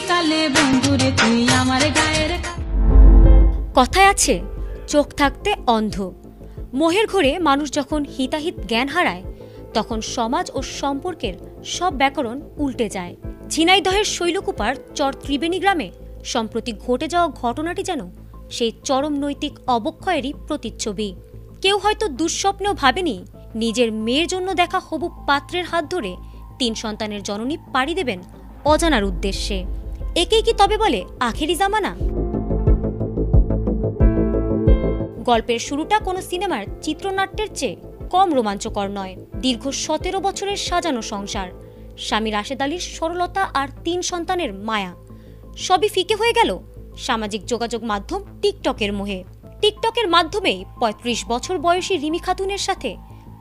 কালে বন্ধুরে তুই আমার গায়ের। কথায় আছে চোখ থাকতে অন্ধ। মোহের ঘোরে মানুষ যখন হিতাহিত জ্ঞান হারায় তখন সমাজ ও সম্পর্কের সব ব্যাকরণ উল্টে যায়। ঝিনাইদহের শৈলকুপার চর ত্রিবেণী গ্রামে সম্প্রতি ঘটে যাওয়া ঘটনাটি যেন সেই চরম নৈতিক অবক্ষয়েরই প্রতিচ্ছবি। কেউ হয়তো দুঃস্বপ্নেও ভাবেনি নিজের মেয়ের জন্য দেখা হবু পাত্রের হাত ধরে 3 সন্তানের জননী পাড়ি দেবেন অজানার উদ্দেশ্যে। একেই কি তবে বলে আখেরি জামানা? গল্পের শুরুটা কোনো সিনেমার চিত্রনাট্যের চেয়ে কম রোমাঞ্চকর নয়। দীর্ঘ 17 বছরের সাজানো সংসার, স্বামী রাশেদ আলীর সরলতা আর 3 সন্তানের মায়া, সবই ফিকে হয়ে গেল সামাজিক যোগাযোগ মাধ্যম টিকটকের মোহে। টিকটকের মাধ্যমেই 35 বছর বয়সী রিমি খাতুনের সাথে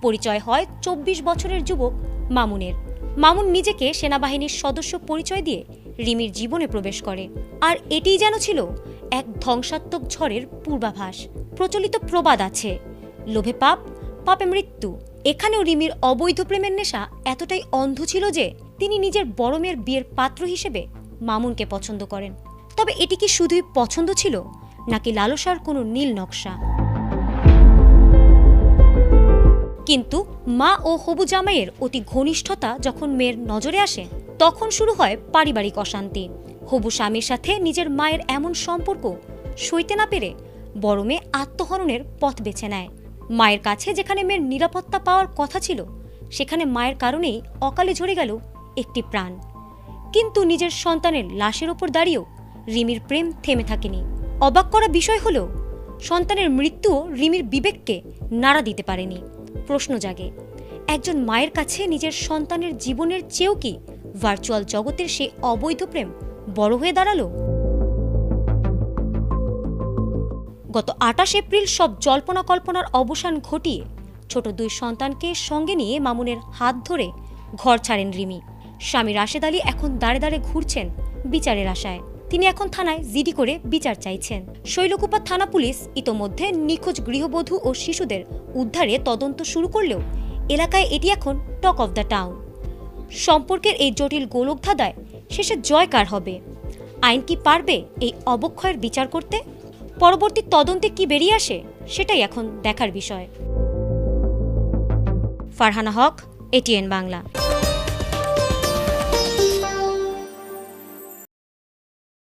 পরিচয় হয় 24 বছরের যুবক মামুনের। মামুন নিজেকে সেনাবাহিনীর সদস্য পরিচয় দিয়ে রিমির জীবনে প্রবেশ করে। আর এটিই যেন ছিল এক ধ্বংসাত্মক ঝড়ের পূর্বাভাস। প্রচলিত প্রবাদ আছে, লোভে পাপ, পাপে মৃত্যু। এখানেও রিমির অবৈধ প্রেমের নেশা এতটাই অন্ধ ছিল যে তিনি নিজের বড় মেয়ের বিয়ের পাত্র হিসেবে মামুনকে পছন্দ করেন। তবে এটি কি শুধুই পছন্দ ছিল নাকি লালসার কোনো নীল নকশা? কিন্তু মা ও হবু জামাইয়ের অতি ঘনিষ্ঠতা যখন মেয়ের নজরে আসে তখন শুরু হয় পারিবারিক অশান্তি। হবু স্বামীর সাথে নিজের মায়ের এমন সম্পর্ক সইতে না পেরে বড় মেয়ে আত্মহরণের পথ বেছে নেয়। মায়ের কাছে যেখানে মেয়ের নিরাপত্তা পাওয়ার কথা ছিল সেখানে মায়ের কারণেই অকালে ঝরে গেল একটি প্রাণ। কিন্তু নিজের সন্তানের লাশের ওপর দাঁড়িয়েও রিমির প্রেম থেমে থাকেনি। অবাক করা বিষয় হলো সন্তানের মৃত্যুও রিমির বিবেককে নাড়া দিতে পারেনি। প্রশ্ন জাগে, একজন মায়ের কাছে নিজের সন্তানের জীবনের চেয়েও কি ভার্চুয়াল জগতের সেই অবৈধ প্রেম বড় হয়ে দাঁড়ালো? গত 28 এপ্রিল সব জল্পনা কল্পনার অবসান ঘটিয়ে ছোট 2 সন্তানকে সঙ্গে নিয়ে মামুনের হাত ধরে ঘর ছাড়েন রিমি। স্বামী রাশেদ আলী এখন দাঁড়ে দাঁড়ে ঘুরছেন বিচারের আশায়। তিনি এখন থানায় জিডি করে বিচার চাইছেন। শৈলকুপা থানা পুলিশ ইতোমধ্যে নিখোঁজ গৃহবধূ ও শিশুদের উদ্ধারে তদন্ত শুরু করলেও এলাকায় এটি এখন টক অফ দ্য টাউন। সম্পর্কের এই জটিল গোলকধাঁধায় শেষে জয় কার হবে? আইন কি পারবে এই অবক্ষয়ের বিচার করতে? পরবর্তী তদন্তে কি বেরিয়ে আসে সেটাই এখন দেখার বিষয়। ফারহানা হক, এটিএন বাংলা।